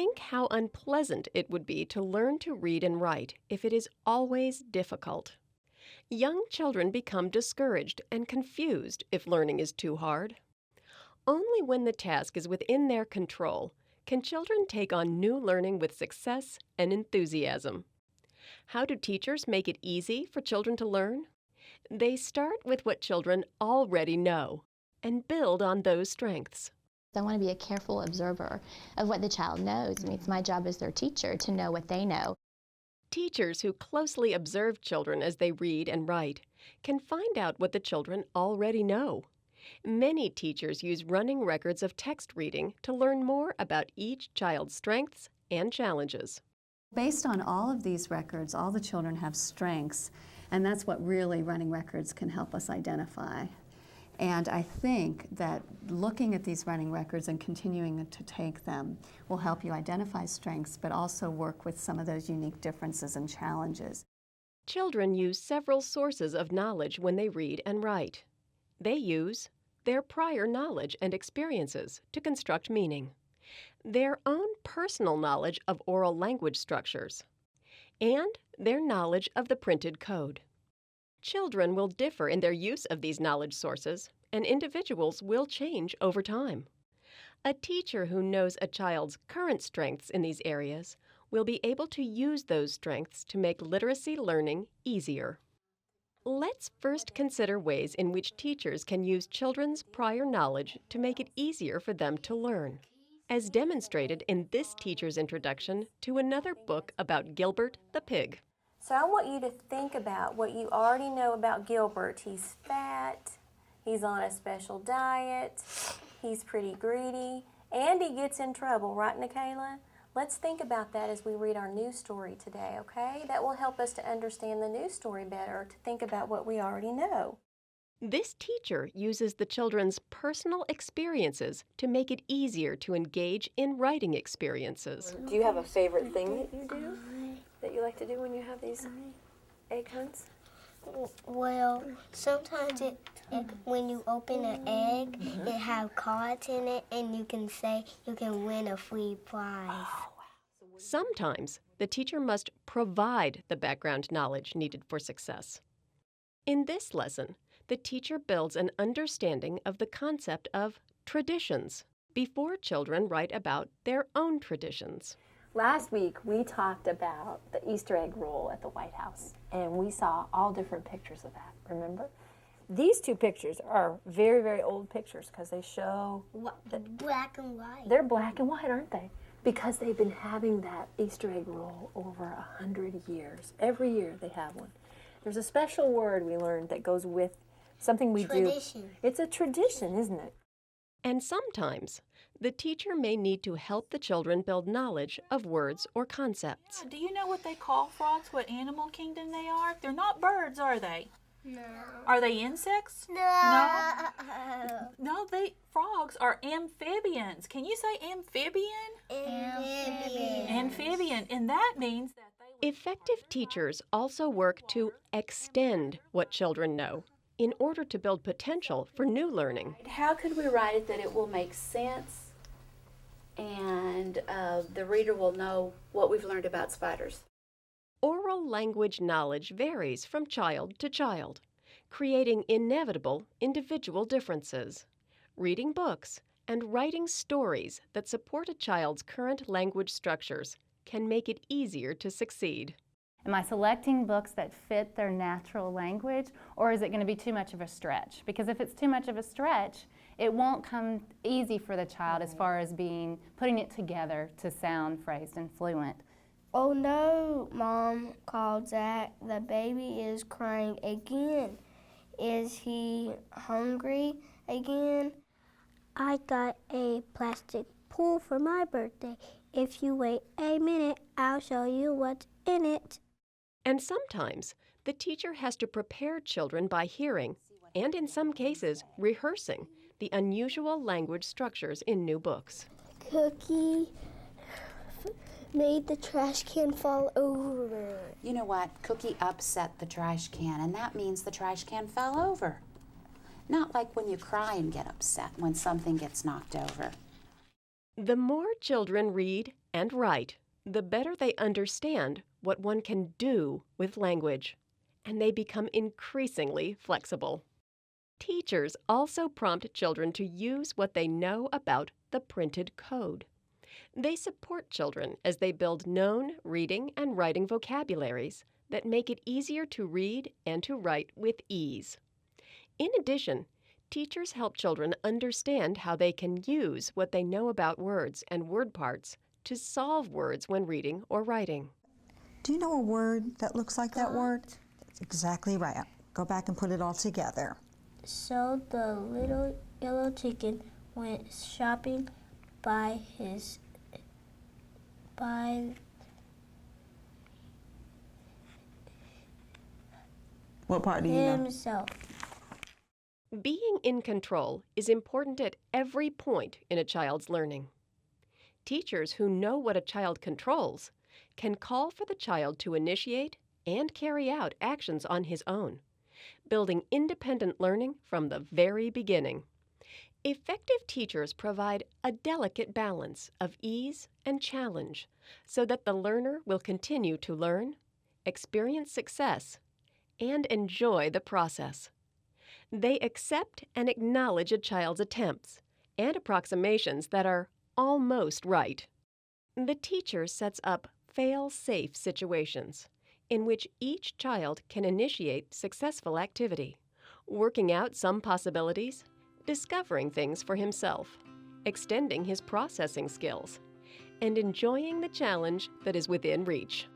Think how unpleasant it would be to learn to read and write if it is always difficult. Young children become discouraged and confused if learning is too hard. Only when the task is within their control can children take on new learning with success and enthusiasm. How do teachers make it easy for children to learn? They start with what children already know and build on those strengths. I want to be a careful observer of what the child knows. I mean, it's my job as their teacher to know what they know. Teachers who closely observe children as they read and write can find out what the children already know. Many teachers use running records of text reading to learn more about each child's strengths and challenges. Based on all of these records, all the children have strengths, and that's what really running records can help us identify. And I think that looking at these running records and continuing to take them will help you identify strengths, but also work with some of those unique differences and challenges. Children use several sources of knowledge when they read and write. They use their prior knowledge and experiences to construct meaning, their own personal knowledge of oral language structures, and their knowledge of the printed code. Children will differ in their use of these knowledge sources, and individuals will change over time. A teacher who knows a child's current strengths in these areas will be able to use those strengths to make literacy learning easier. Let's first consider ways in which teachers can use children's prior knowledge to make it easier for them to learn, as demonstrated in this teacher's introduction to another book about Gilbert the pig. So I want you to think about what you already know about Gilbert. He's fat, he's on a special diet, he's pretty greedy, and he gets in trouble, right, Nikayla? Let's think about that as we read our news story today, okay? That will help us to understand the news story better, to think about what we already know. This teacher uses the children's personal experiences to make it easier to engage in writing experiences. Do you have a favorite thing that you do, that you like to do when you have these egg hunts? Well, sometimes when you open an egg, it has cards in it, and you can say you can win a free prize. Sometimes the teacher must provide the background knowledge needed for success. In this lesson, the teacher builds an understanding of the concept of traditions before children write about their own traditions. Last week, we talked about the Easter egg roll at the White House, and we saw all different pictures of that, remember? These two pictures are very, very old pictures because they show... Black and white. They're black and white, aren't they? Because they've been having that Easter egg roll over 100 years. Every year they have one. There's a special word we learned that goes with something we do. Tradition. It's a tradition, isn't it? And sometimes, the teacher may need to help the children build knowledge of words or concepts. Do you know what they call frogs, what animal kingdom they are? They're not birds, are they? No. Are they insects? No. No, frogs are amphibians. Can you say amphibian? Amphibian. Amphibian, and that means that they... Effective teachers also work to extend what children know in order to build potential for new learning. How could we write it that it will make sense and the reader will know what we've learned about spiders? Oral language knowledge varies from child to child, creating inevitable individual differences. Reading books and writing stories that support a child's current language structures can make it easier to succeed. Am I selecting books that fit their natural language, or is it going to be too much of a stretch? Because if it's too much of a stretch, it won't come easy for the child as far as putting it together to sound phrased and fluent. Oh no, Mom called Zach. The baby is crying again. Is he hungry again? I got a plastic pool for my birthday. If you wait a minute, I'll show you what's in it. And sometimes, the teacher has to prepare children by hearing, and in some cases, rehearsing, the unusual language structures in new books. Cookie made the trash can fall over. You know what? Cookie upset the trash can, and that means the trash can fell over. Not like when you cry and get upset when something gets knocked over. The more children read and write, the better they understand what one can do with language, and they become increasingly flexible. Teachers also prompt children to use what they know about the printed code. They support children as they build known reading and writing vocabularies that make it easier to read and to write with ease. In addition, teachers help children understand how they can use what they know about words and word parts to solve words when reading or writing. Do you know a word that looks like that word? That's exactly right. Go back and put it all together. So the little yellow chicken went shopping by What part do you know? himself. Being in control is important at every point in a child's learning. Teachers who know what a child controls can call for the child to initiate and carry out actions on his own, building independent learning from the very beginning. Effective teachers provide a delicate balance of ease and challenge so that the learner will continue to learn, experience success, and enjoy the process. They accept and acknowledge a child's attempts and approximations that are almost right. The teacher sets up fail-safe situations in which each child can initiate successful activity, working out some possibilities, discovering things for himself, extending his processing skills, and enjoying the challenge that is within reach.